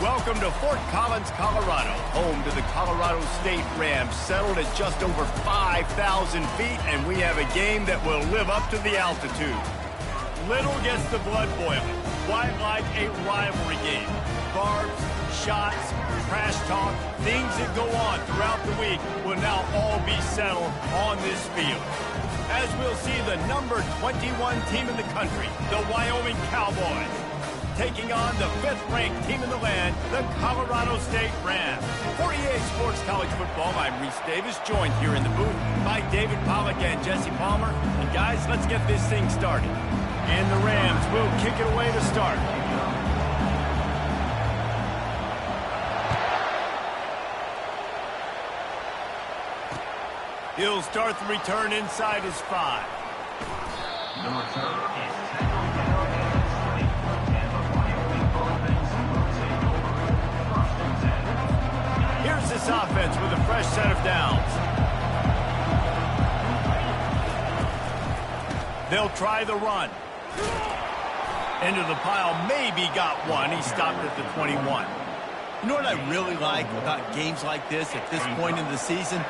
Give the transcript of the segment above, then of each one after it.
Welcome to Fort Collins, Colorado, home to the Colorado State Rams, settled at just over 5,000 feet, and we have a game that will live up to the altitude. Little gets the blood boiling, quite like a rivalry game. Barbs, shots, trash talk, things that go on throughout the week will now all be settled on this field. As we'll see the number 21 team in the country, the Wyoming Cowboys, taking on the 5th-ranked team in the land, the Colorado State Rams. For EA Sports College Football, I'm Reese Davis, joined here in the booth by David Pollack and Jesse Palmer. And guys, let's get this thing started. And the Rams will kick it away to start. He'll start the return inside his 5. Here's this offense with a fresh set of downs. They'll try the run. Into the pile, maybe got one. He stopped at the 21. You know what I really like about games like this at this point in the season?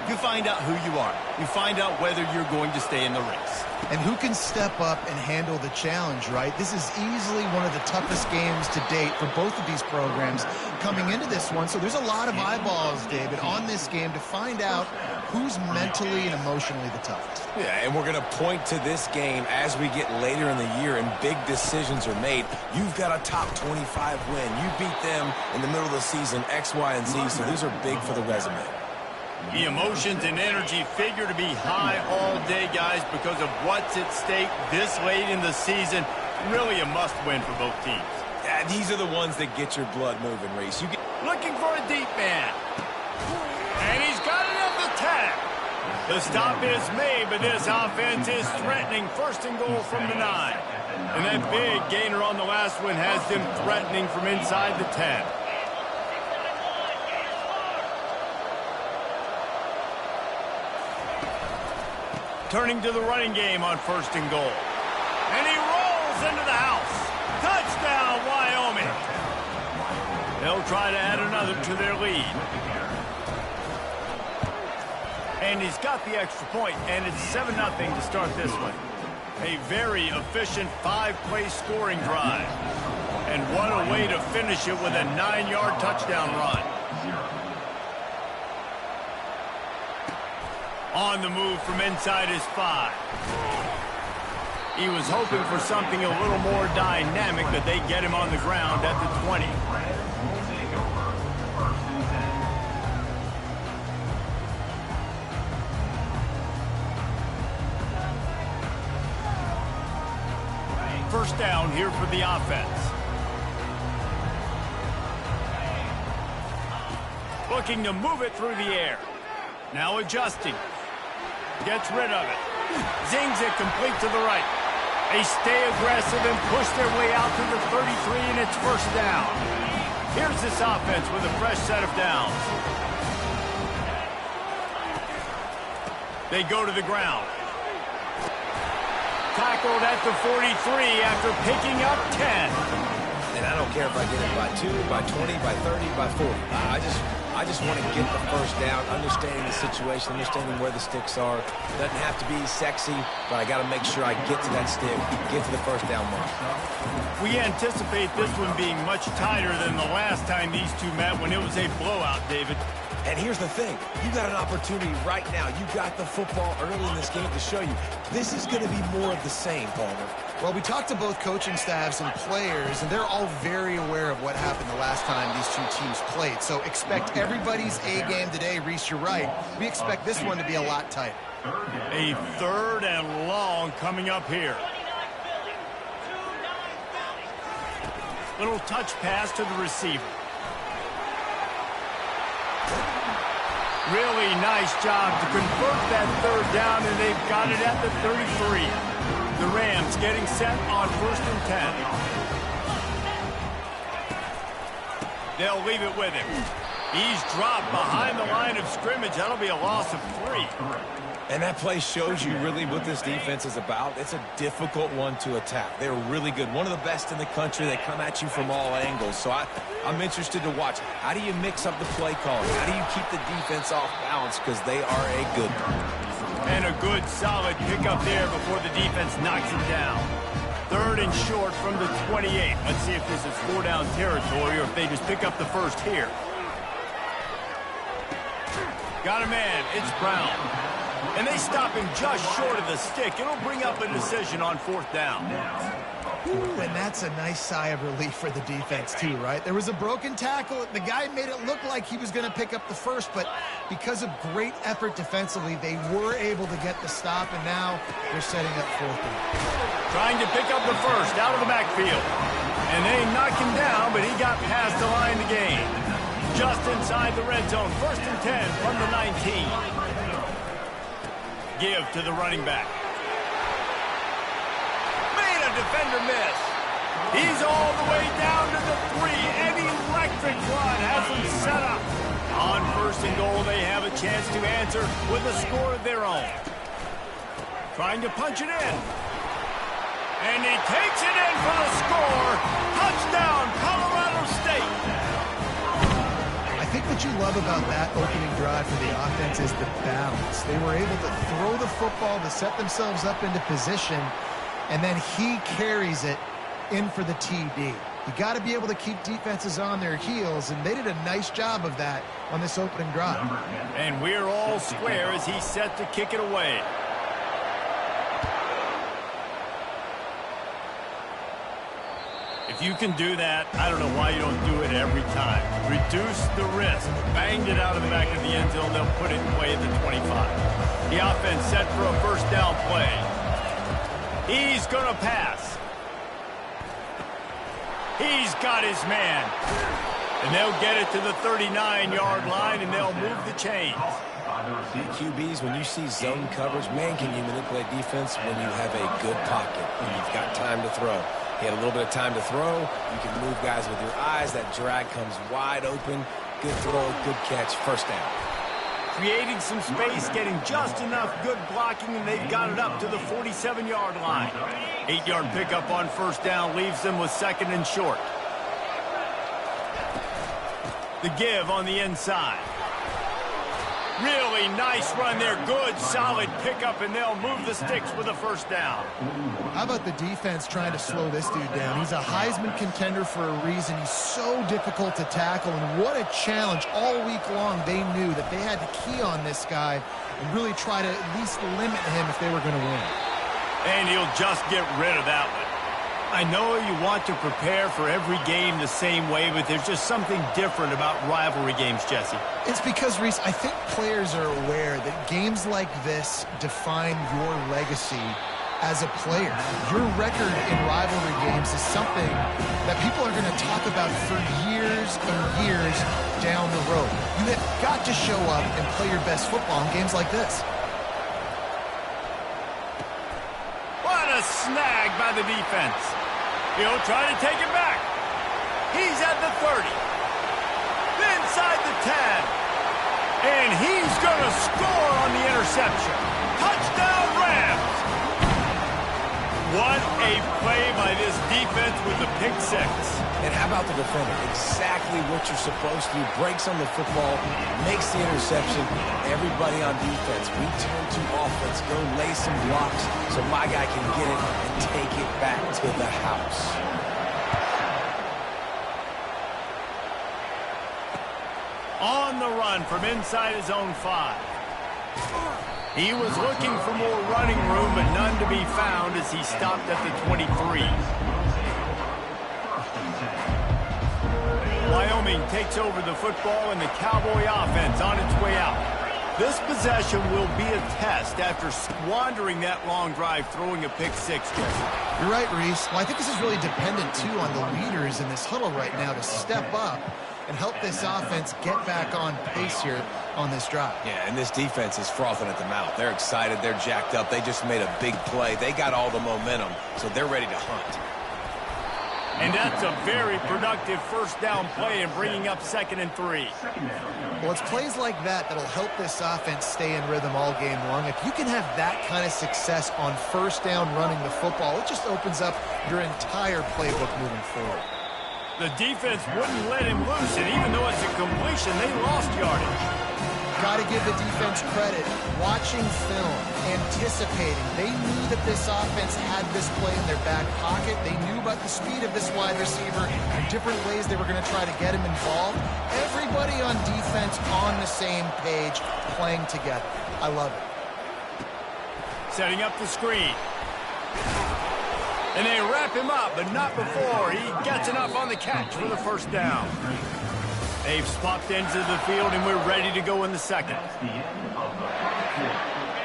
You find out who you are. You find out whether you're going to stay in the race. And who can step up and handle the challenge, right? This is easily one of the toughest games to date for both of these programs coming into this one. So there's a lot of eyeballs, David, on this game to find out who's mentally and emotionally the toughest. Yeah, and we're going to point to this game as we get later in the year and big decisions are made. You've got a top 25 win. You beat them in the middle of the season, X, Y, and Z, so these are big for the resume. The emotions and energy figure to be high all day, guys, because of what's at stake this late in the season. Really a must-win for both teams. Yeah, these are the ones that get your blood moving, Reese. Looking for a deep man. And he's got it at the tag. The stop is made, but this offense is threatening. First and goal from the 9. And that big gainer on the last one has them threatening from inside the 10. Turning to the running game on first and goal. And he rolls into the house. Touchdown, Wyoming. They'll try to add another to their lead. And he's got the extra point, and it's 7-0 to start this one. A very efficient 5-play scoring drive. And what a way to finish it with a 9-yard touchdown run. On the move from inside his 5. He was hoping for something a little more dynamic, but they get him on the ground at the 20. First down here for the offense. Looking to move it through the air. Now adjusting. Gets rid of it. Zings it complete to the right. They stay aggressive and push their way out to the 33, and it's first down. Here's this offense with a fresh set of downs. They go to the ground. Tackled at the 43 after picking up 10. And I don't care if I get it by 2, by 20, by 30, by 40. I just want to get the first down, understanding the situation, understanding where the sticks are. Doesn't have to be sexy, but I got to make sure I get to that stick, get to the first down mark. We anticipate this one being much tighter than the last time these two met when it was a blowout, David. And here's the thing. You got an opportunity right now. You got the football early in this game to show you. This is going to be more of the same, Palmer. Well, we talked to both coaching staffs and players, and they're all very aware of what happened the last time these two teams played. So expect everybody's A game today. Reese, you're right. We expect this one to be a lot tighter. A 3rd and long coming up here. Little touch pass to the receiver. Really nice job to convert that 3rd down, and they've got it at the 33. The Rams getting set on 1st and 10. They'll leave it with him. He's dropped behind the line of scrimmage. That'll be a loss of 3. And that play shows you really what this defense is about. It's a difficult one to attack. They're really good. One of the best in the country. They come at you from all angles. So I'm interested to watch. How do you mix up the play calling? How do you keep the defense off balance? Because they are a good one. And a good, solid pickup there before the defense knocks him down. 3rd and short from the 28. Let's see if this is 4-down territory or if they just pick up the first here. Got a man. It's Brown. And they stop him just short of the stick. It'll bring up a decision on 4th down. Ooh, and that's a nice sigh of relief for the defense, too, right? There was a broken tackle. The guy made it look like he was going to pick up the first, but because of great effort defensively, they were able to get the stop, and now they're setting up 4th down. Trying to pick up the first out of the backfield. And they knocked him down, but he got past the line to gain. Just inside the red zone. 1st and 10 from the 19. Give to the running back. Made a defender miss. He's all the way down to the 3. An electric run has him set up. On 1st and goal, they have a chance to answer with a score of their own. Trying to punch it in. And he takes it in for the score. Touchdown, Colorado State. I think what you love about that opening drive for the offense is the balance. They were able to throw the football to set themselves up into position, and then he carries it in for the TD. You got to be able to keep defenses on their heels, and they did a nice job of that on this opening drive. And we're all square as he's set to kick it away. If you can do that, I don't know why you don't do it every time. Reduce the risk. Banged it out of the back of the end zone. They'll put it in play at the 25. The offense set for a 1st down play. He's going to pass. He's got his man. And they'll get it to the 39-yard line, and they'll move the chains. QBs, when you see zone coverage, man, can you manipulate defense when you have a good pocket and you've got time to throw. He had a little bit of time to throw. You can move guys with your eyes. That drag comes wide open. Good throw, good catch, 1st down. Creating some space, getting just enough good blocking, and they've got it up to the 47-yard line. 8-yard pickup on 1st down leaves them with 2nd and short. The give on the inside. Really nice run there. Good, solid pickup, and they'll move the sticks with a 1st down. How about the defense trying to slow this dude down? He's a Heisman contender for a reason. He's so difficult to tackle, and what a challenge. All week long, they knew that they had to key on this guy and really try to at least limit him if they were going to win. And he'll just get rid of that one. I know you want to prepare for every game the same way, but there's just something different about rivalry games, Jesse. It's because, Reese, I think players are aware that games like this define your legacy as a player. Your record in rivalry games is something that people are going to talk about for years and years down the road. You have got to show up and play your best football in games like this. What a snag by the defense. He'll try to take it back. He's at the 30. Inside the 10. And he's going to score on the interception. Touchdown, Rams. What a play by this defense with the pick 6. And how about the defender? Exactly what you're supposed to do. Breaks on the football, makes the interception. Everybody on defense, we turn to offense. Go lay some blocks so my guy can get it and take it back to the house. On the run from inside his own 5. He was looking for more running room, but none to be found as he stopped at the 23. Wyoming takes over the football, and the Cowboy offense on its way out. This possession will be a test after squandering that long drive, throwing a pick 6. You're right, Reese. Well, I think this is really dependent, too, on the leaders in this huddle right now to step up and help this offense get back on pace here on this drive. Yeah, and this defense is frothing at the mouth. They're excited. They're jacked up. They just made a big play. They got all the momentum, so they're ready to hunt. And that's a very productive first down play and bringing up 2nd and 3. Well, it's plays like that that'll help this offense stay in rhythm all game long. If you can have that kind of success on first down running the football, it just opens up your entire playbook moving forward. The defense wouldn't let him loose, and even though it's a completion, they lost yardage. Got to give the defense credit. Watching film, anticipating. They knew that this offense had this play in their back pocket. They knew about the speed of this wide receiver and different ways they were going to try to get him involved. Everybody on defense on the same page, playing together. I love it. Setting up the screen. And they wrap him up, but not before he gets enough on the catch for the first down. They've swapped ends of the field, and we're ready to go in the second.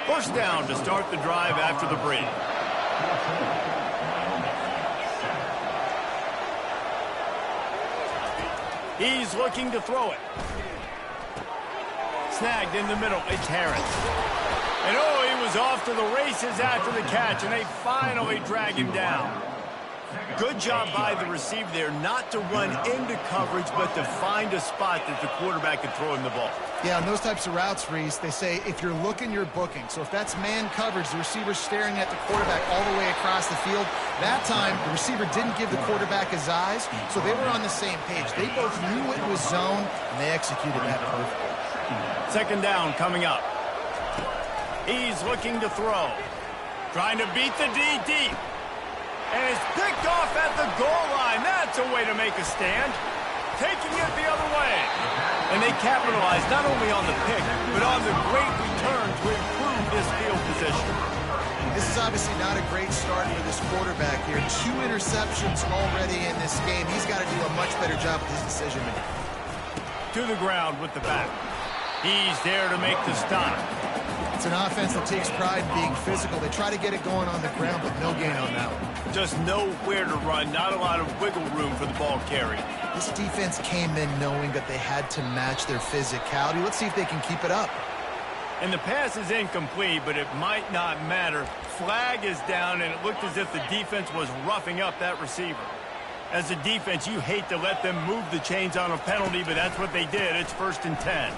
First down to start the drive after the break. He's looking to throw it. Snagged in the middle. It's Harris. And oh, he was off to the races after the catch, and they finally drag him down. Good job by the receiver there not to run into coverage, but to find a spot that the quarterback could throw him the ball. Yeah, on those types of routes, Reese, they say if you're looking, you're booking. So if that's man coverage, the receiver's staring at the quarterback all the way across the field. That time, the receiver didn't give the quarterback his eyes, so they were on the same page. They both knew it was zone, and they executed that perfectly. Second down coming up. He's looking to throw. Trying to beat the D deep. And it's picked off at the goal line. That's a way to make a stand. Taking it the other way. And they capitalize not only on the pick, but on the great return to improve this field position. This is obviously not a great start for this quarterback here. 2 interceptions already in this game. He's got to do a much better job with his decision making. To the ground with the back. He's there to make the stop. It's an offense that takes pride in being physical. They try to get it going on the ground, but no gain on that one. Just nowhere to run, not a lot of wiggle room for the ball carry. This defense came in knowing that they had to match their physicality. Let's see if they can keep it up. And the pass is incomplete, but it might not matter. Flag is down, and it looked as if the defense was roughing up that receiver. As a defense, you hate to let them move the chains on a penalty, but that's what they did. It's 1st and 10.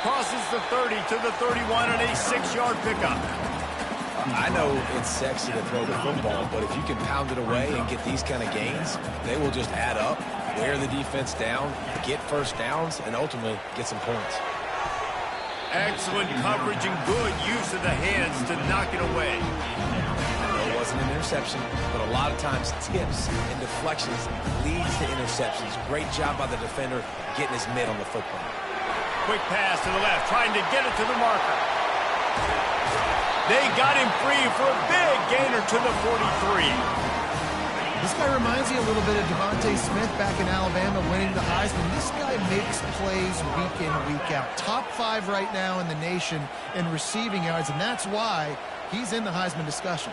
Crosses the 30 to the 31 and a 6-yard pickup. I know it's sexy to throw the football, but if you can pound it away and get these kind of gains, they will just add up, wear the defense down, get first downs, and ultimately get some points. Excellent coverage and good use of the hands to knock it away. It wasn't an interception, but a lot of times tips and deflections leads to interceptions. Great job by the defender getting his mitt on the football. Quick pass to the left, trying to get it to the marker. They got him free for a big gainer to the 43. This guy reminds me a little bit of Devontae Smith back in Alabama winning the Heisman. This guy makes plays week in, week out. Top 5 right now in the nation in receiving yards, and that's why he's in the Heisman discussion.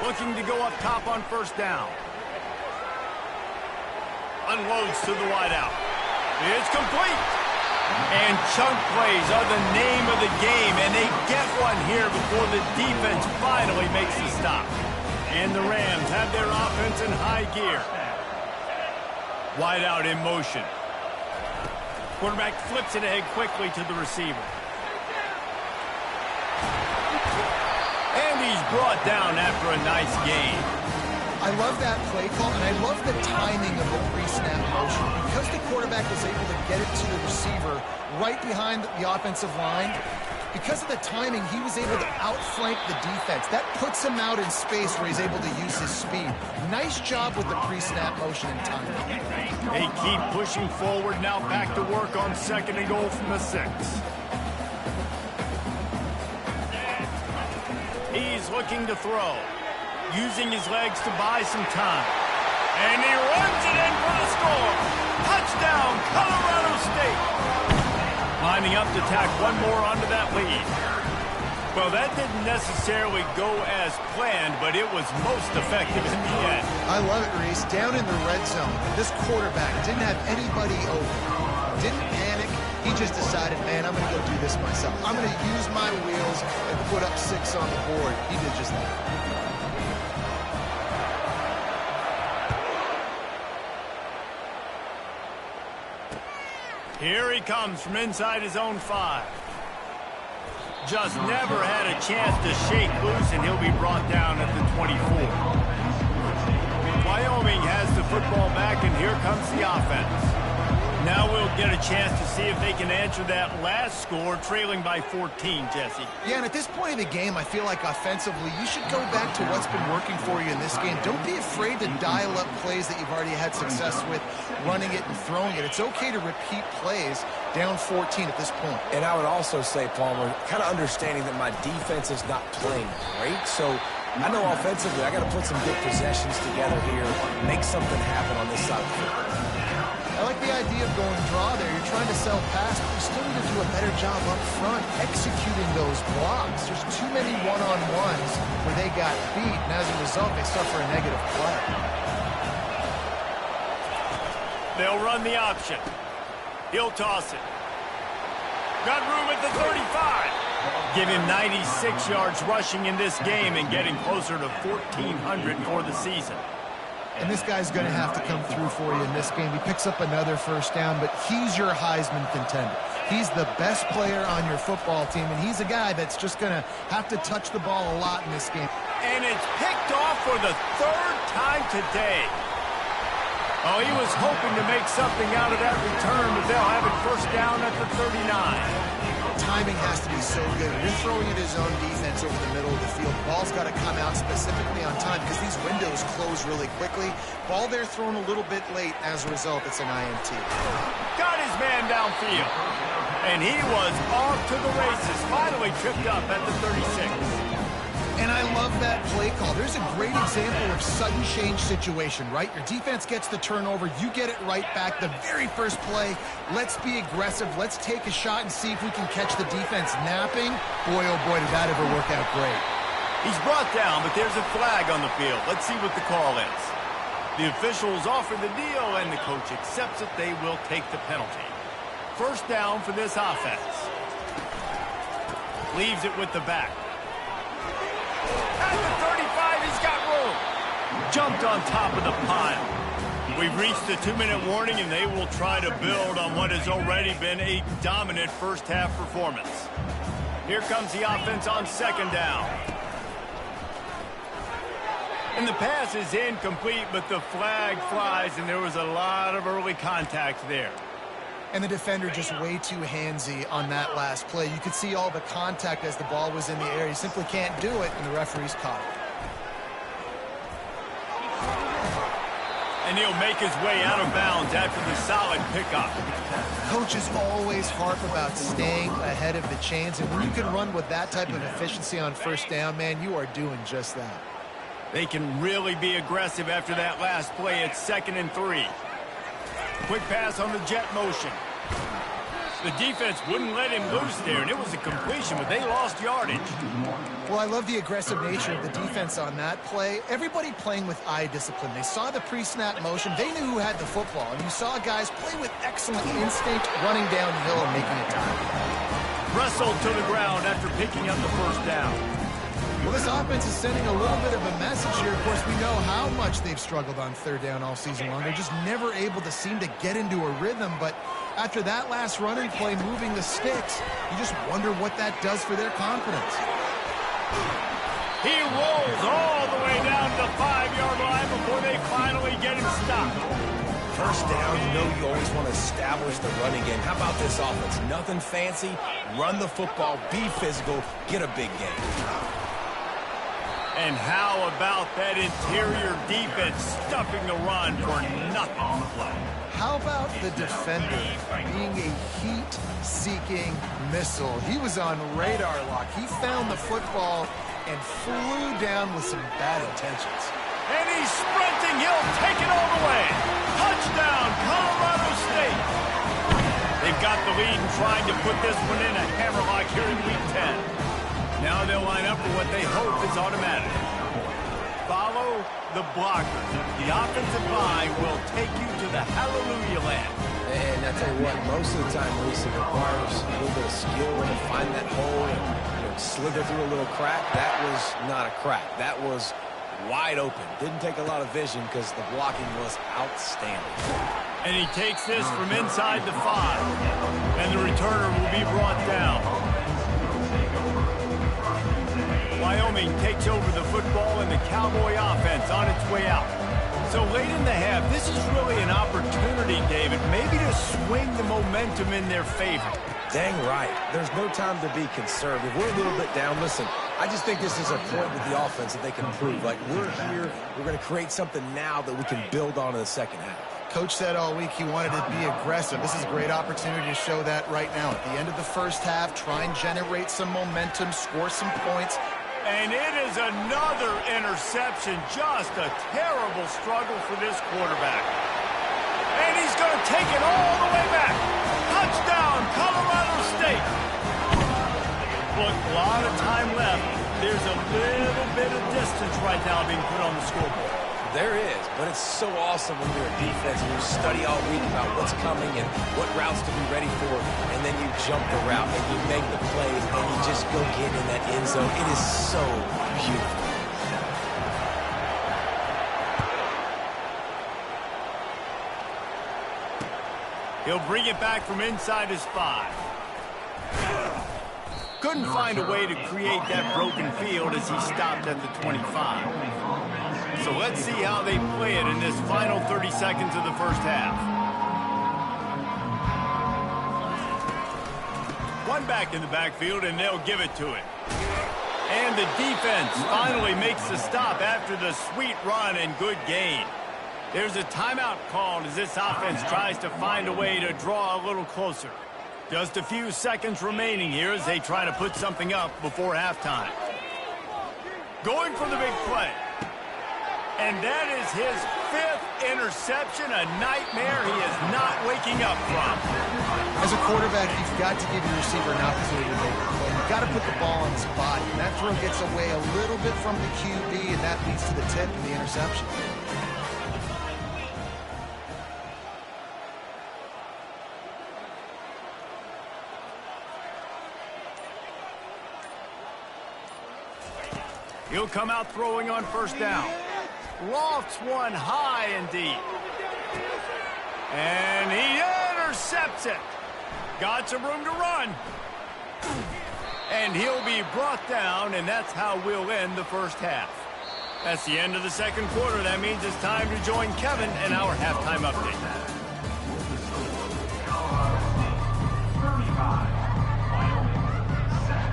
Looking to go up top on first down. Unloads to the wideout. It's complete. And chunk plays are the name of the game, and they get one here before the defense finally makes the stop. And the Rams have their offense in high gear. Wideout in motion. Quarterback flips it ahead quickly to the receiver. And he's brought down after a nice gain. I love that play call, and I love the timing of the pre-snap motion. Because the quarterback was able to get it to the receiver right behind the offensive line, because of the timing, he was able to outflank the defense. That puts him out in space where he's able to use his speed. Nice job with the pre-snap motion and timing. They keep pushing forward, now back to work on 2nd and goal from the 6. He's looking to throw. Using his legs to buy some time. And he runs it in for the score. Touchdown, Colorado State. Lining up to tack one more onto that lead. Well, that didn't necessarily go as planned, but it was most effective in the end. I love it, Reese. Down in the red zone, this quarterback didn't have anybody open. Didn't panic. He He just decided, man, I'm going to go do this myself. I'm going to use my wheels and put up 6 on the board. He did just that. Here he comes from inside his own 5. Just never had a chance to shake loose, and he'll be brought down at the 24. Wyoming has the football back, and here comes the offense. Now we'll get a chance to see if they can answer that last score, trailing by 14, Jesse. Yeah, and at this point of the game, I feel like offensively, you should go back to what's been working for you in this game. Don't be afraid to dial up plays that you've already had success with, running it and throwing it. It's okay to repeat plays down 14 at this point. And I would also say, Palmer, kind of understanding that my defense is not playing great, so I know offensively I got to put some good possessions together here, make something happen on this side of the field. I like the idea of going draw there. You're trying to sell pass, but you still need to do a better job up front executing those blocks. There's too many one-on-ones where they got beat, and as a result, they suffer a negative play. They'll run the option. He'll toss it. Got room at the 35. Give him 96 yards rushing in this game and getting closer to 1,400 for the season. And this guy's going to have to come through for you in this game. He picks up another first down, but he's your Heisman contender. He's the best player on your football team, and he's a guy that's just going to have to touch the ball a lot in this game. And it's picked off for the 3rd time today. Oh, he was hoping to make something out of that return, but they'll have it first down at the 39. Timing has to be so good. When you're throwing at his own defense over the middle of the field, the ball's got to come out specifically on time because these windows close really quickly. Ball there thrown a little bit late. As a result, it's an INT. Got his man downfield. And he was off to the races. Finally tripped up at the 36. And I love that play call. There's a great example of sudden change situation, right? Your defense gets the turnover. You get it right back. The very first play, let's be aggressive. Let's take a shot and see if we can catch the defense napping. Boy, oh boy, did that ever work out great. He's brought down, but there's a flag on the field. Let's see what the call is. The officials offer the deal, and the coach accepts it. They will take the penalty. First down for this offense. Leaves it with the back. At the 35, he's got room. Jumped on top of the pile. We've reached the 2-minute warning, and they will try to build on what has already been a dominant first-half performance. Here comes the offense on 2nd down. And the pass is incomplete, but the flag flies, and there was a lot of early contact there. And the defender just way too handsy on that last play. You could see all the contact as the ball was in the air. He simply can't do it, and the referee's caught it. And he'll make his way out of bounds after the solid pickup. Coaches always harp about staying ahead of the chains, and when you can run with that type of efficiency on first down, man, you are doing just that. They can really be aggressive after that last play. It's 2nd and 3. Quick pass on the jet motion. The defense wouldn't let him loose there, and it was a completion, but they lost yardage. Well, I love the aggressive nature of the defense on that play. Everybody playing with eye discipline. They saw the pre-snap motion. They knew who had the football, and you saw guys play with excellent instinct, running downhill and making a tackle. Wrestled to the ground after picking up the first down. Well, this offense is sending a little bit of a message here. Of course, we know how much they've struggled on 3rd down all season long. They're just never able to seem to get into a rhythm, but after that last running play moving the sticks, you just wonder what that does for their confidence. He rolls all the way down to the 5-yard line before they finally get him stopped. First down, you know you always want to establish the running game. How about this offense? Nothing fancy. Run the football, be physical, get a big gain. And how about that interior defense stuffing the run for nothing on the play? How about the defender being a heat-seeking missile? He was on radar lock. He found the football and flew down with some bad intentions. And he's sprinting. He'll take it all the way. Touchdown, Colorado State. They've got the lead and trying to put this one in a hammerlock here in Week 10. Now they'll line up for what they hope is automatic. Follow the blockers. The offensive line will take you to the Hallelujah Land. And I tell you what, most of the time, Reese, it requires a little bit of skill to find that hole and slither through a little crack. That was not a crack. That was wide open. Didn't take a lot of vision because the blocking was outstanding. And he takes this from inside the 5. And the returner will be brought down. Wyoming takes over the football and the Cowboy offense on its way out. So late in the half, this is really an opportunity, David, maybe to swing the momentum in their favor. Dang right. There's no time to be conservative. We're a little bit down. Listen, I just think this is a point with the offense that they can improve. Like, we're here, we're going to create something now that we can build on in the second half. Coach said all week he wanted to be aggressive. This is a great opportunity to show that right now. At the end of the first half, try and generate some momentum, score some points. And it is another interception. Just a terrible struggle for this quarterback. And he's going to take it all the way back. Touchdown, Colorado State. Look, a lot of time left. There's a little bit of distance right now being put on the scoreboard. There is, but it's so awesome when you're a defense and you study all week about what's coming and what routes to be ready for, and then you jump the route and you make the plays and you just go get in that end zone. It is so beautiful. He'll bring it back from inside his 5. Couldn't find a way to create that broken field as he stopped at the 25. So let's see how they play it in this final 30 seconds of the first half. One back in the backfield, and they'll give it to it. And the defense finally makes the stop after the sweet run and good gain. There's a timeout called as this offense tries to find a way to draw a little closer. Just a few seconds remaining here as they try to put something up before halftime. Going for the big play. And that is his 5th interception, a nightmare he is not waking up from. As a quarterback, you've got to give your receiver an opportunity to make a play. You've got to put the ball on his body. And that throw gets away a little bit from the QB, and that leads to the tip and the interception. He'll come out throwing on first down. Roth's one high and deep. And he intercepts it. Got some room to run. And he'll be brought down, and that's how we'll end the first half. That's the end of the second quarter. That means it's time to join Kevin and our halftime update.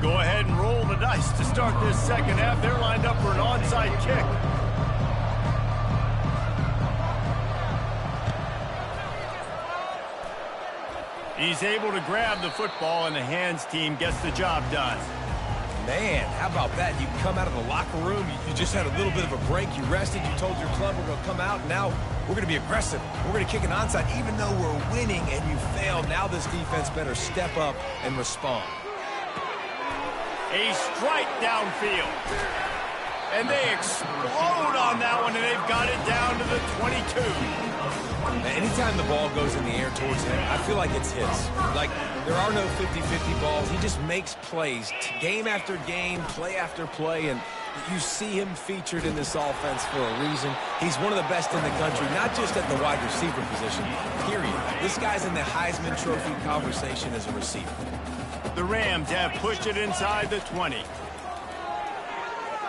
Go ahead and roll the dice to start this second half. They're lined up for an onside kick. He's able to grab the football, and the hands team gets the job done. Man, how about that? You come out of the locker room, you just had a little bit of a break, you rested, you told your club we're going to come out, and now we're going to be aggressive. We're going to kick an onside even though we're winning and you failed. Now this defense better step up and respond. A strike downfield. And they explode on that one, and they've got it down to the 22. Anytime the ball goes in the air towards him, I feel like it's his. Like, there are no 50-50 balls. He just makes plays, game after game, play after play, and you see him featured in this offense for a reason. He's one of the best in the country, not just at the wide receiver position, period. This guy's in the Heisman Trophy conversation as a receiver. The Rams have pushed it inside the 20.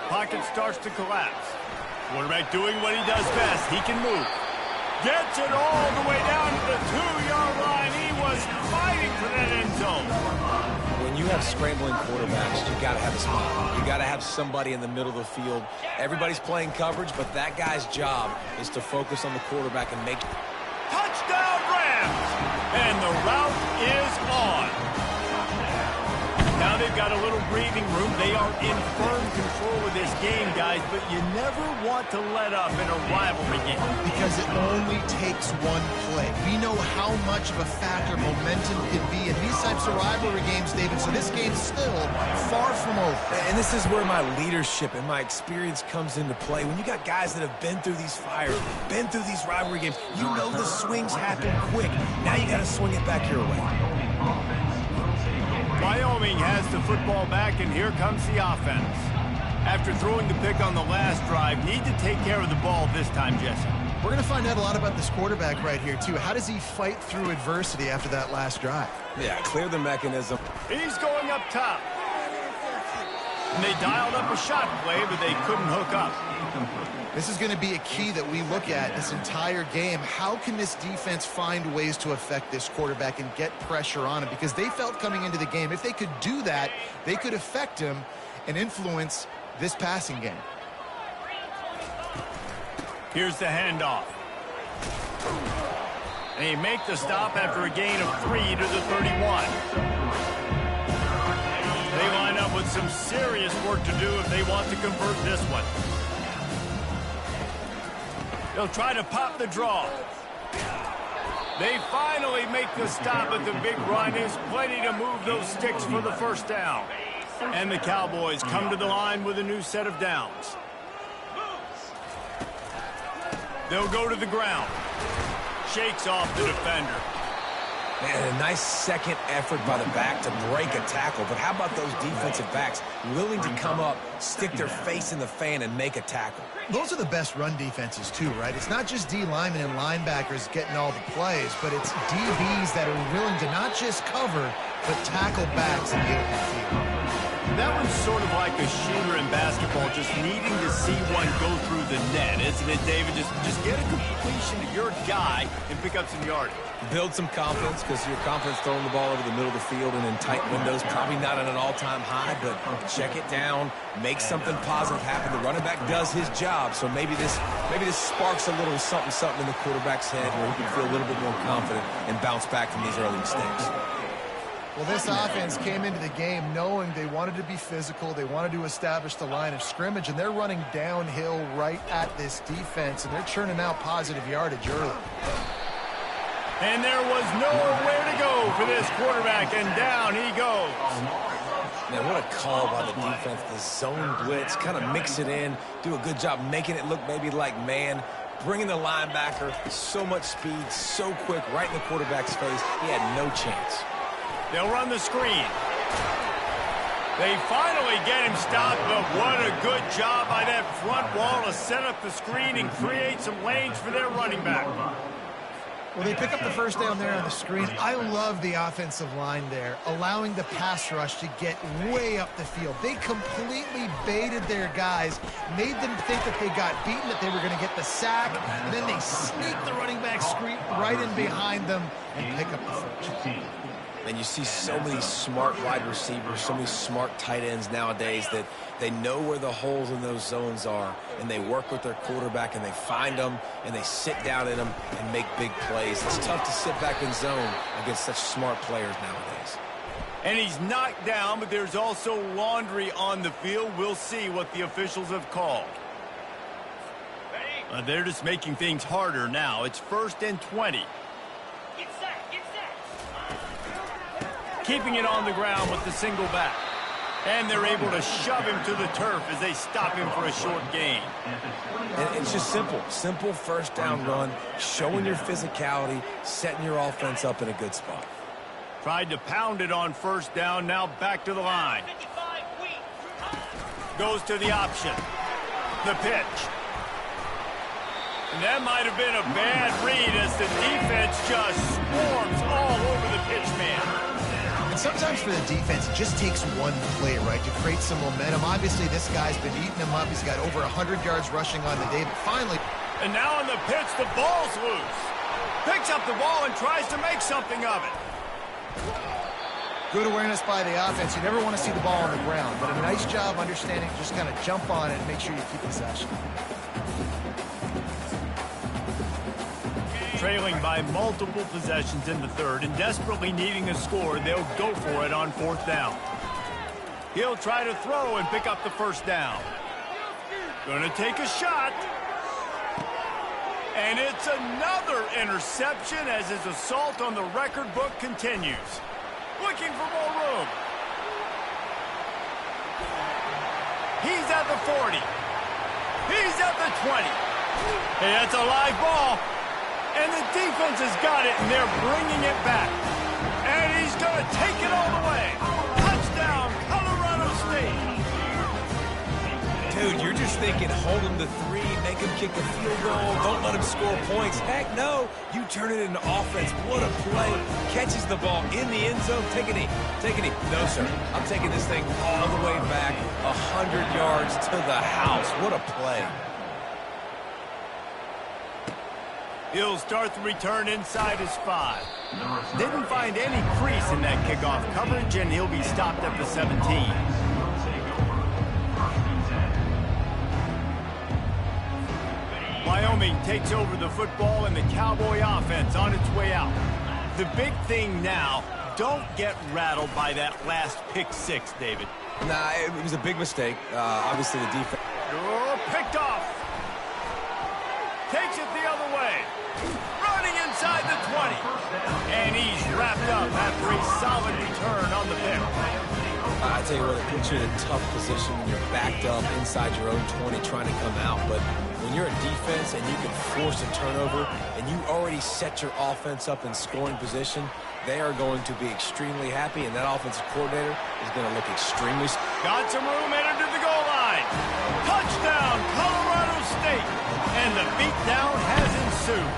Pocket starts to collapse. Quarterback doing what he does best. He can move. Gets it all the way down to the 2-yard line. He was fighting for that end zone. When you have scrambling quarterbacks, you got to have a spot. You got to have somebody in the middle of the field. Everybody's playing coverage, but that guy's job is to focus on the quarterback and make... Touchdown, Rams! And the route is on. Now they've got a little breathing room. They are in firm control of this game, guys. guys, but you never want to let up in a rivalry game. Because it only takes one play. We know how much of a factor momentum can be in these types of rivalry games, David, so this game's still far from over. And this is where my leadership and my experience comes into play. When you got guys that have been through these fires, been through these rivalry games, you know the swings happen quick. Now you got to swing it back your way. Wyoming has the football back, and here comes the offense. After throwing the pick on the last drive, need to take care of the ball this time, Jesse. We're going to find out a lot about this quarterback right here, too. How does he fight through adversity after that last drive? Yeah, clear the mechanism. He's going up top. And they dialed up a shot play, but they couldn't hook up. This is going to be a key that we look at this entire game. How can this defense find ways to affect this quarterback and get pressure on him? Because they felt coming into the game, if they could do that, they could affect him and influence this passing game. Here's the handoff. They make the stop after a gain of 3 to the 31. They line up with some serious work to do if they want to convert this one. They'll try to pop the draw. They finally make the stop, but the big run is plenty to move those sticks for the first down. And the Cowboys come to the line with a new set of downs. They'll go to the ground. Shakes off the defender. Man, a nice second effort by the back to break a tackle. But how about those defensive backs willing to come up, stick their face in the fan, and make a tackle? Those are the best run defenses, too, right? It's not just D linemen and linebackers getting all the plays, but it's DBs that are willing to not just cover, but tackle backs in the open field. That one's sort of like a shooter in basketball, just needing to see one go through the net, isn't it, David? Just get a completion to your guy and pick up some yardage. Build some confidence, because your confidence throwing the ball over the middle of the field and in tight windows, probably not at an all-time high, but check it down, make something positive happen. The running back does his job, so maybe this sparks a little something in the quarterback's head where he can feel a little bit more confident and bounce back from these early mistakes. Well, this offense came into the game knowing they wanted to be physical, they wanted to establish the line of scrimmage, and they're running downhill right at this defense, and they're churning out positive yardage early. And there was nowhere to go for this quarterback, and down he goes. Man, what a call by the defense. The zone blitz, kind of mix it in, do a good job making it look maybe like man, bringing the linebacker, so much speed, so quick, right in the quarterback's face. He had no chance. They'll run the screen. They finally get him stopped, but what a good job by that front wall to set up the screen and create some lanes for their running back. Well, they pick up the first down there on the screen. I love the offensive line there, allowing the pass rush to get way up the field. They completely baited their guys, made them think that they got beaten, that they were going to get the sack, and then they sneak the running back screen right in behind them and pick up the first. And you see so many smart wide receivers, so many smart tight ends nowadays that they know where the holes in those zones are, and they work with their quarterback, and they find them, and they sit down in them and make big plays. It's tough to sit back in zone against such smart players nowadays. And he's knocked down, but there's also laundry on the field. We'll see what the officials have called. They're just making things harder now. It's 1st and 20. Keeping it on the ground with the single back. And they're able to shove him to the turf as they stop him for a short gain. And it's just simple first down run, showing your physicality, setting your offense up in a good spot. Tried to pound it on first down, now back to the line. Goes to the option. The pitch. And that might have been a bad read as the defense just swarms all over the pitch man. And sometimes for the defense, it just takes one play, right, to create some momentum. Obviously, this guy's been eating him up. He's got over 100 yards rushing on the day, but finally... And now on the pitch, the ball's loose. Picks up the ball and tries to make something of it. Good awareness by the offense. You never want to see the ball on the ground, but a nice job understanding to just kind of jump on it and make sure you keep possession. Trailing by multiple possessions in the third and desperately needing a score, they'll go for it on 4th down. He'll try to throw and pick up the first down. Gonna take a shot. And it's another interception as his assault on the record book continues. Looking for more room. He's at the 40. He's at the 20. Hey, that's a live ball. And the defense has got it, and they're bringing it back. And he's going to take it all the way. Touchdown, Colorado State. Dude, you're just thinking, hold him to 3, make him kick a field goal, don't let him score points. Heck no, you turn it into offense. What a play. Catches the ball in the end zone. Take a knee. Take a knee. No, sir. I'm taking this thing all the way back 100 yards to the house. What a play. He'll start the return inside his 5. Didn't find any crease in that kickoff coverage, and he'll be stopped at the 17. Wyoming takes over the football, and the Cowboy offense on its way out. The big thing now, don't get rattled by that last pick 6, David. Nah, it was a big mistake. Obviously, the defense. Picked off. Takes it the other way. Running inside the 20. And he's wrapped up after a solid return on the pick. I tell you what, it puts you in a tough position when you're backed up inside your own 20 trying to come out. But when you're a defense and you can force a turnover and you already set your offense up in scoring position, they are going to be extremely happy, and that offensive coordinator is going to look extremely... Got some room, headed to the goal line. Touchdown, Colorado State. And the beatdown has ensued.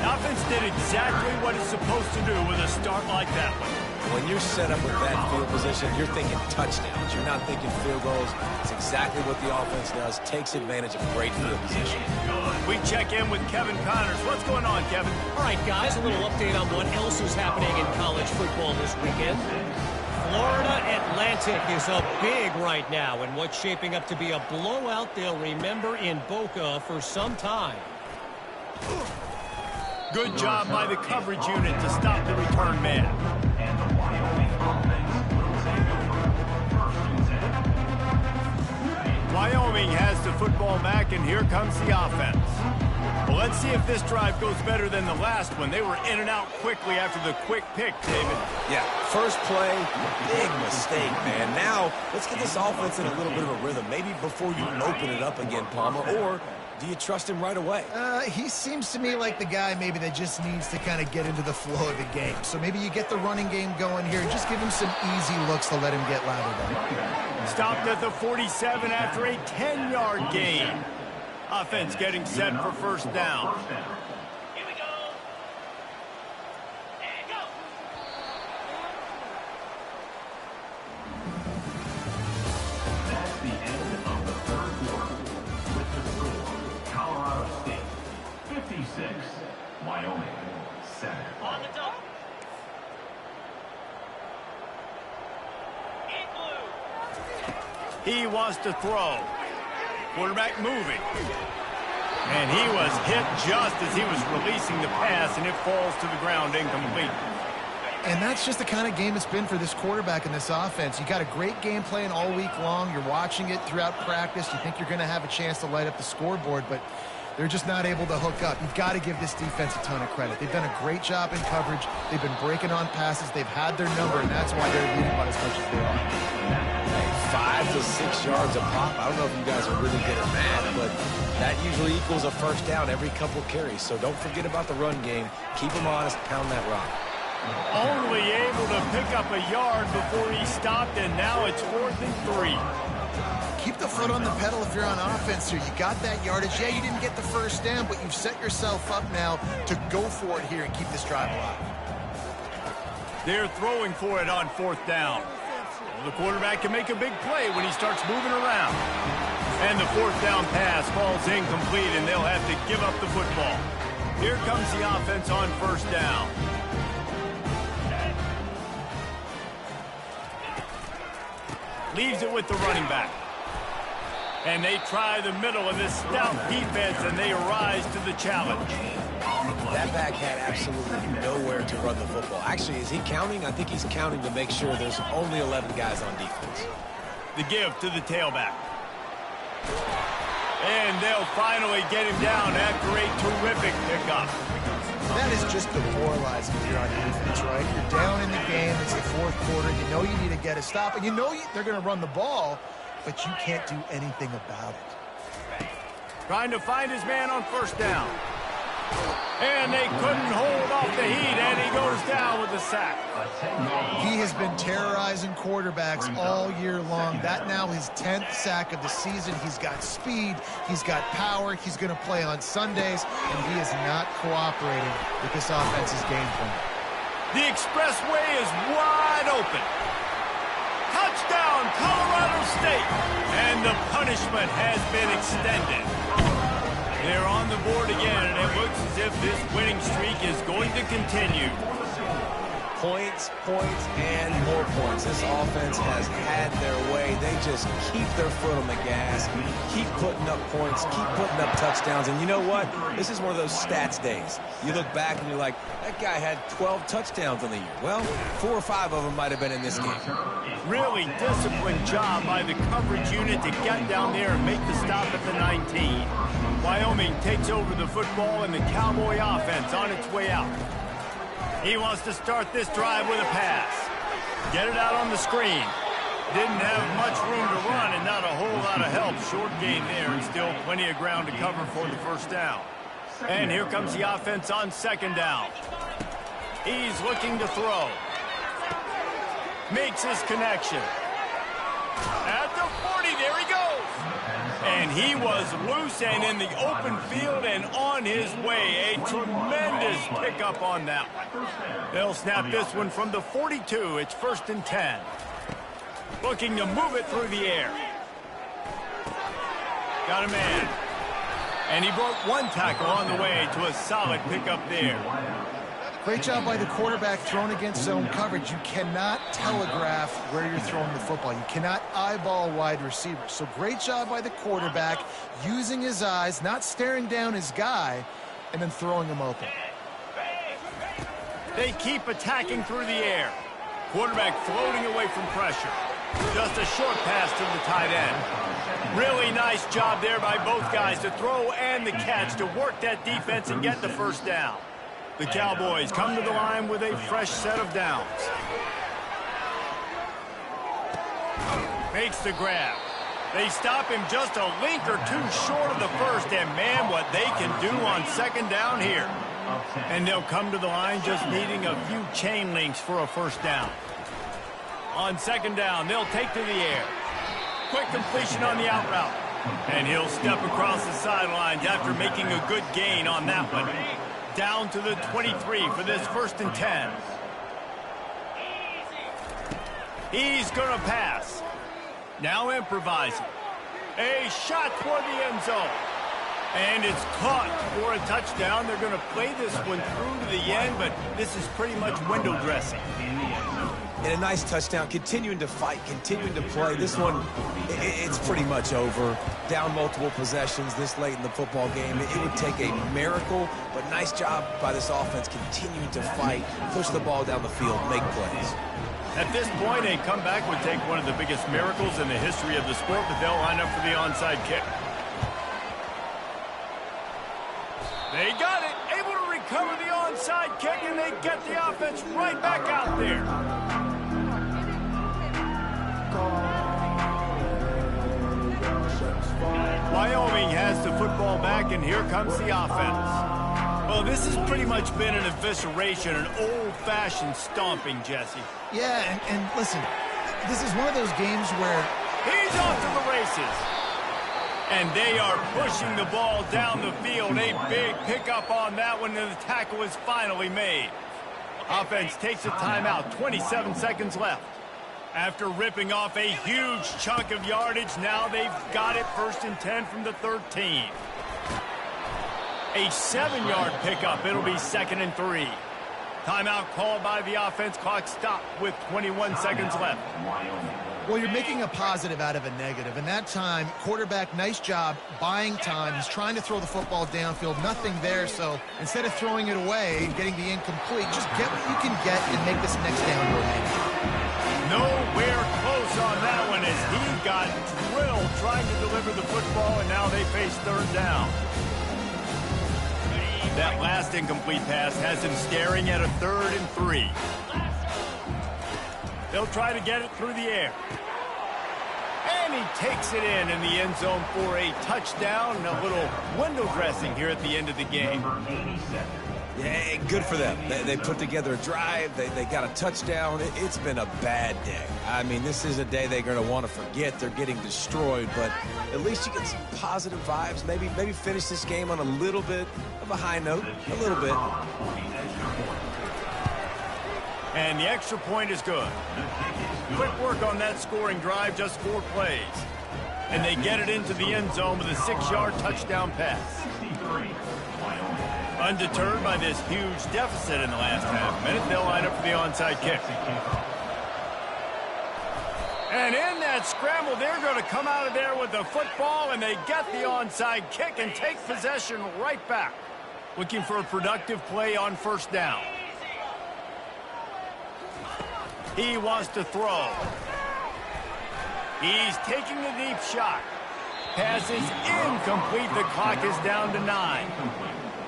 The offense did exactly what it's supposed to do with a start like that one. When you're set up with that field position, you're thinking touchdowns. You're not thinking field goals. It's exactly what the offense does. Takes advantage of great field position. We check in with Kevin Connors. What's going on, Kevin? All right, guys, a little update on what else is happening in college football this weekend. Florida Atlantic is up big right now in what's shaping up to be a blowout they'll remember in Boca for some time. Good job by the coverage unit to stop the return man. Wyoming has the football back, and here comes the offense. Well, let's see if this drive goes better than the last one. They were in and out quickly after the quick pick, David. Yeah, first play, big mistake, man. Now, let's get this offense in a little bit of a rhythm. Maybe before you open it up again, Palmer, or do you trust him right away? He seems to me like the guy maybe that just needs to kind of get into the flow of the game. So maybe you get the running game going here and just give him some easy looks to let him get lathered up. Stopped at the 47 after a 10-yard gain. Offense getting set for first down. Here we go. And go. That's the end of the third quarter. With the score, Colorado State 56, Wyoming 7. On the double. In blue. He wants to throw. Quarterback moving. And he was hit just as he was releasing the pass, and it falls to the ground incomplete. And that's just the kind of game it's been for this quarterback and this offense. You got a great game plan all week long. You're watching it throughout practice. You think you're going to have a chance to light up the scoreboard, but they're just not able to hook up. You've got to give this defense a ton of credit. They've done a great job in coverage. They've been breaking on passes. They've had their number, and that's why they're leading by as much as they are. 5 to 6 yards a pop. I don't know if you guys are really good at math, but that usually equals a first down every couple carries. So don't forget about the run game. Keep them honest. Pound that rock. Only able to pick up a yard before he stopped, and now it's 4th and 3. Keep the foot on the pedal if you're on offense here. You got that yardage. Yeah, you didn't get the first down, but you've set yourself up now to go for it here and keep this drive alive. They're throwing for it on 4th down. The quarterback can make a big play when he starts moving around. And the 4th down pass falls incomplete, and they'll have to give up the football. Here comes the offense on 1st down. Leaves it with the running back. And they try the middle of this stout defense, and they rise to the challenge. That back had absolutely nowhere to run the football. Actually, is he counting? I think he's counting to make sure there's only 11 guys on defense. The give to the tailback. And they'll finally get him down after a terrific pickup. That is just demoralizing if you're on defense, right? You're down in the game. It's the fourth quarter. You know you need to get a stop, and you know they're going to run the ball, but you can't do anything about it. Trying to find his man on first down. And they couldn't hold off the heat, and he goes down with a sack. He has been terrorizing quarterbacks all year long. That now his 10th sack of the season. He's got speed. He's got power. He's going to play on Sundays, and he is not cooperating with this offense's game plan. The expressway is wide open. Touchdown, Colorado State. And the punishment has been extended. They're on the board again, and it looks as if this winning streak is going to continue. Points, points, and more points. This offense has had their way. They just keep their foot on the gas, keep putting up points, keep putting up touchdowns. And you know what? This is one of those stats days. You look back and you're like, that guy had 12 touchdowns on the year. Well, 4 or 5 of them might have been in this game. Really disciplined job by the coverage unit to get down there and make the stop at the 19. Wyoming takes over the football, and the Cowboy offense on its way out. He wants to start this drive with a pass. Get it out on the screen. Didn't have much room to run and not a whole lot of help. Short gain there, and still plenty of ground to cover for the first down. And here comes the offense on second down. He's looking to throw. Makes his connection. At the 40, there he goes. And he was loose and in the open field and on his way. A tremendous pickup on that one. They'll snap this one from the 42. It's 1st and 10. Looking to move it through the air. Got a man. And he broke one tackle on the way to a solid pickup there. Great job by the quarterback thrown against zone coverage. You cannot telegraph where you're throwing the football. You cannot eyeball wide receivers. So great job by the quarterback using his eyes, not staring down his guy, and then throwing him open. They keep attacking through the air. Quarterback floating away from pressure. Just a short pass to the tight end. Really nice job there by both guys to throw and the catch to work that defense and get the first down. The Cowboys come to the line with a fresh set of downs. Makes the grab. They stop him just a link or two short of the first, and man, what they can do on second down here. And they'll come to the line just needing a few chain links for a first down. On second down, they'll take to the air. Quick completion on the out route. And he'll step across the sidelines after making a good gain on that one. Down to the 23 for this 1st and 10. He's going to pass. Now improvising. A shot toward the end zone. And it's caught for a touchdown. They're going to play this one through to the end, but this is pretty much window dressing. And a nice touchdown, continuing to fight, continuing to play. This one, it's pretty much over. Down multiple possessions this late in the football game. It would take a miracle, but nice job by this offense continuing to fight, push the ball down the field, make plays. At this point, a comeback would take one of the biggest miracles in the history of the sport, but they'll line up for the onside kick. They got it, able to recover the onside kick, and they get the offense right back out there. Wyoming has the football back, and here comes the offense. Well, this has pretty much been an evisceration, an old-fashioned stomping, Jesse. Yeah, and listen, this is one of those games where he's off to the races. And they are pushing the ball down the field. A big pickup on that one, and the tackle is finally made. Offense takes a timeout, 27 seconds left. After ripping off a huge chunk of yardage, now they've got it 1st and 10 from the 13. A 7-yard pickup. It'll be 2nd and 3. Timeout called by the offense. Clock stopped with 21 seconds left. Well, you're making a positive out of a negative. And that time, quarterback, nice job buying time. He's trying to throw the football downfield. Nothing there. So instead of throwing it away and getting the incomplete, just get what you can get and make this next down more manageable. Nowhere close on that one as He got drilled trying to deliver the football, and now they face third down. That last incomplete pass has him staring at a 3rd and 3. They'll try to get it through the air. And he takes it in the end zone for a touchdown. A little window dressing here at the end of the game. Yeah, good for them. They put together a drive. They got a touchdown. It's been a bad day. I mean, this is a day they're going to want to forget. They're getting destroyed, but at least you get some positive vibes. Maybe finish this game on a little bit of a high note. A little bit. And the extra point is good. Quick work on that scoring drive, just 4 plays. And they get it into the end zone with a 6-yard touchdown pass. Undeterred by this huge deficit in the last half-minute, they'll line up for the onside kick. And in that scramble, they're going to come out of there with the football, and they get the onside kick and take possession right back. Looking for a productive play on first down. He wants to throw. He's taking a deep shot. Pass is incomplete. The clock is down to 9.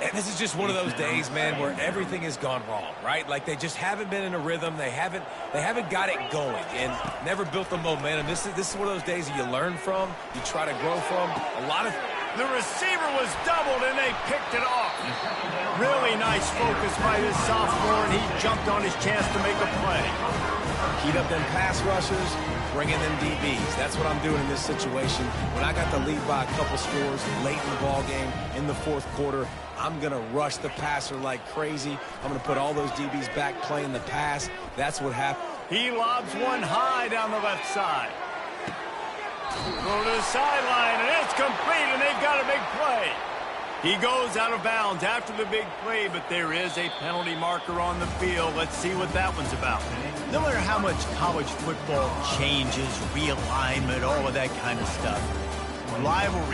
And this is just one of those days, man, where everything has gone wrong, right? Like they just haven't been in a rhythm. They haven't got it going and never built the momentum. This is one of those days that you learn from, you try to grow from. The receiver was doubled, and they picked it off. Really nice focus by this sophomore, and he jumped on his chance to make a play. Heat up them pass rushers, bring in them DBs. That's what I'm doing in this situation. When I got the lead by a couple scores late in the ball game in the 4th quarter, I'm going to rush the passer like crazy. I'm going to put all those DBs back playing the pass. That's what happened. He lobs one high down the left side. Go to the sideline, and it's complete, and they've got a big play. He goes out of bounds after the big play, but there is a penalty marker on the field. Let's see what that one's about. No matter how much college football changes, realignment, all of that kind of stuff, rivalry